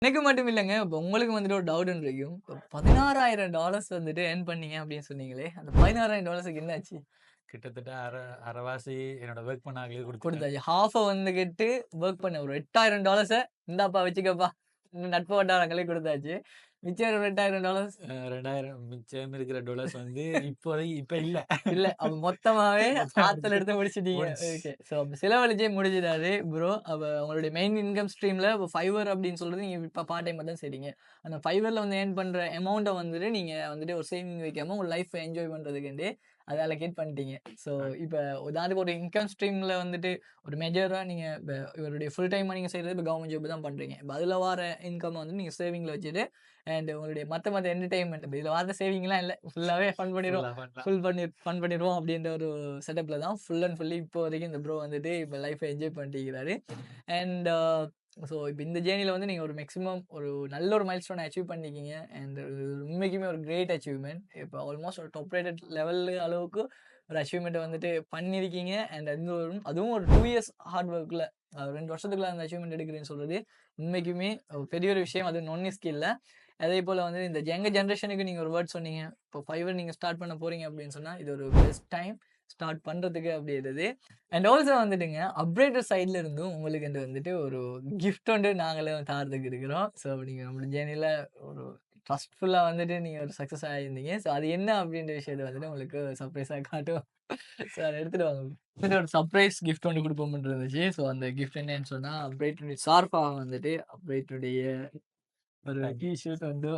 எனக்கு மட்டும் இல்லங்க. இப்ப உங்களுக்கு வந்துட்டு ஒரு டவுட் ஒண்ணு இருக்கும். இப்ப $16,000 வந்துட்டு ஏர்ன் பண்ணீங்க அப்படின்னு சொன்னீங்களே, அந்த $16,000க்கு என்ன ஆச்சு? கிட்டத்தட்ட அரைவாசி என்னோட ஒர்க் பண்ண ஆளுகளுக்கு குடுத்துட்டேன். குடுத்தாச்சு. ஹால்ஃப வந்துகிட்டு வொர்க் பண்ண ஒரு $8,000 இந்தாப்பா வச்சுக்கப்பா. நட்பு வட்டாரங்களே குடுத்தாச்சு. மிச்சம் ஒரு $8,000 2000 மிச்சம் இருக்கிற டாலர்ஸ் வந்து இப்போதைக்கு இப்ப இல்ல. இல்ல. அப்ப மொத்தமாவே மொத்தம் ஆத்துல முடிச்சு எடுத்து முடிச்சுட்டீங்க. முடிஞ்சுச்சு. ஓகே. ஸோ அப்ப செலவழிச்சே முடிஞ்சுடாது ப்ரோ. அப்ப உங்களுடைய மெயின் இன்கம் ஸ்ட்ரீம்ல இப்ப Fiverr அப்படின்னு சொல்றது நீங்க இப்ப பார்ட் டைமா தான் செய்றீங்க. அந்த Fiverrல வந்து ஏர்ன் பண்ற அமௌண்ட்ட வந்துட்டு நீங்க வந்துட்டு ஒரு சேவிங் வைக்காம உங்க லைஃப்ப என்ஜாய் பண்றதுக்காண்டி அத அலோகேட் பண்ணிட்டீங்க. ஸோ அ இப்ப உதாரணத்துக்கு ஒரு இன்கம் ஸ்ட்ரீம்ல வந்துட்டு ஒரு மேஜரா நீங்க இப்ப இவருடைய ஃபுல் டைமா நீங்க செய்றது இப்ப கவர்ன்மெண்ட் ஜாப் தான் பண்றீங்க. இப்ப அதுல வர இன்கம் வந்து நீங்க சேவிங்ல வச்சுட்டு அண்ட் உங்களுடைய மத்த என்டர்டெயின்மென்ட் இதுல வர சேவிங்லாம் இல்ல. ஃபுல்லாவே ஃபன் பண்ணிருவோம். ஃபுல்லா பண்ணலாம். ஃபன் பண்ணிருவோம் அப்படின்ற ஒரு செட்டப்ல தான் ஃபுல் அண்ட் ஃபுல்லி இப்போ வரைக்கும் இந்த ப்ரோ வந்துட்டு இப்ப லைஃப்ப என்ஜாய் பண்ணிட்டு இருக்கிறாரு. அண்ட் ஸோ இப்ப இந்த ஜேர்னில வந்து நீங்க ஒரு மேக்ஸிமம் ஒரு நல்ல ஒரு மைல்ஸ்டோன அச்சீவ் பண்ணியிருக்கீங்க. அண்ட் உண்மைக்குமே ஒரு கிரேட் அச்சீவ்மென்ட். இப்ப ஆல்மோஸ்ட் ஒரு டாப் ரேட்டட் லெவல் அளவுக்கு ஒரு அச்சீவ்மென்ட்ட வந்துட்டு பண்ணியிருக்கீங்க. அண்ட் அதுவும் ஒரு 2 இயர்ஸ் ஹார்ட் ஒர்க்ல 2 வருஷத்துக்குள்ள அந்த அச்சீவ்மென்ட் எடுக்கிறேன்னு சொல்றது உண்மைக்குமே பெரிய ஒரு விஷயம். அது நுண்ணி ஸ்கில்ல. அதேபோல வந்து இந்த யங்க ஜெனரேஷனுக்கு நீங்க ஒரு வேர்ட் சொன்னீங்க. இப்போ Fiverr நீங்க ஸ்டார்ட் பண்ண போறீங்க அப்படின்னு சொன்னா, இது ஒரு பெஸ்ட் டைம் ஸ்டார்ட் பண்றதுக்கு அப்படின்றது. அண்ட் ஆல்சோ வந்துட்டுங்க அப்ரேட்டர் சைட்ல இருந்தும் உங்களுக்கு வந்து வந்துட்டு ஒரு கிஃப்ட் ஒன்று நாங்களும் தரதுக்கு இருக்கிறோம். ஸோ நீங்க நம்ம ஜேர்னில ஒரு ட்ரஸ்ட்ஃபுல்லா வந்துட்டு நீங்க ஒரு சக்சஸ் ஆயிருந்தீங்க. ஸோ அது என்ன அப்படின்ற விஷயத்த வந்துட்டு உங்களுக்கு சர்ப்ரைஸா காட்டுவோம். ஸோ அத எடுத்துட்டு வாங்க. வந்துட்டு ஒரு சர்ப்ரைஸ் கிஃப்ட் ஒண்ணு குடுப்போம்ன்னு இருந்துச்சு. ஸோ அந்த கிஃப்ட் என்னன்னு சொன்னா, அப்ரேட்டருடைய சார்பா வந்துட்டு அப்ரேட்டருடைய ஒரு தேங்க் யூ. டீ ஷர்ட் வந்து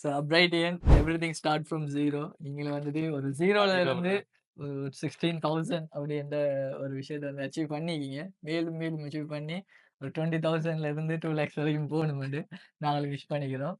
ஸோ அப்ரைடியன் எவ்ரிதிங் ஸ்டார்ட் ஃப்ரம் 0 நீங்களும் வந்துட்டு ஒரு 0ல 0 இருந்து ஒரு 16,000 அப்படின்ற ஒரு விஷயத்த வந்து அச்சீவ் பண்ணியிருக்கீங்க. மேலும் அச்சீவ் பண்ணி ஒரு 20,000ல இருந்து 2 லேக்ஸ் வரைக்கும் போகணும்னு நாங்களும் விஷ் பண்ணிக்கிறோம்.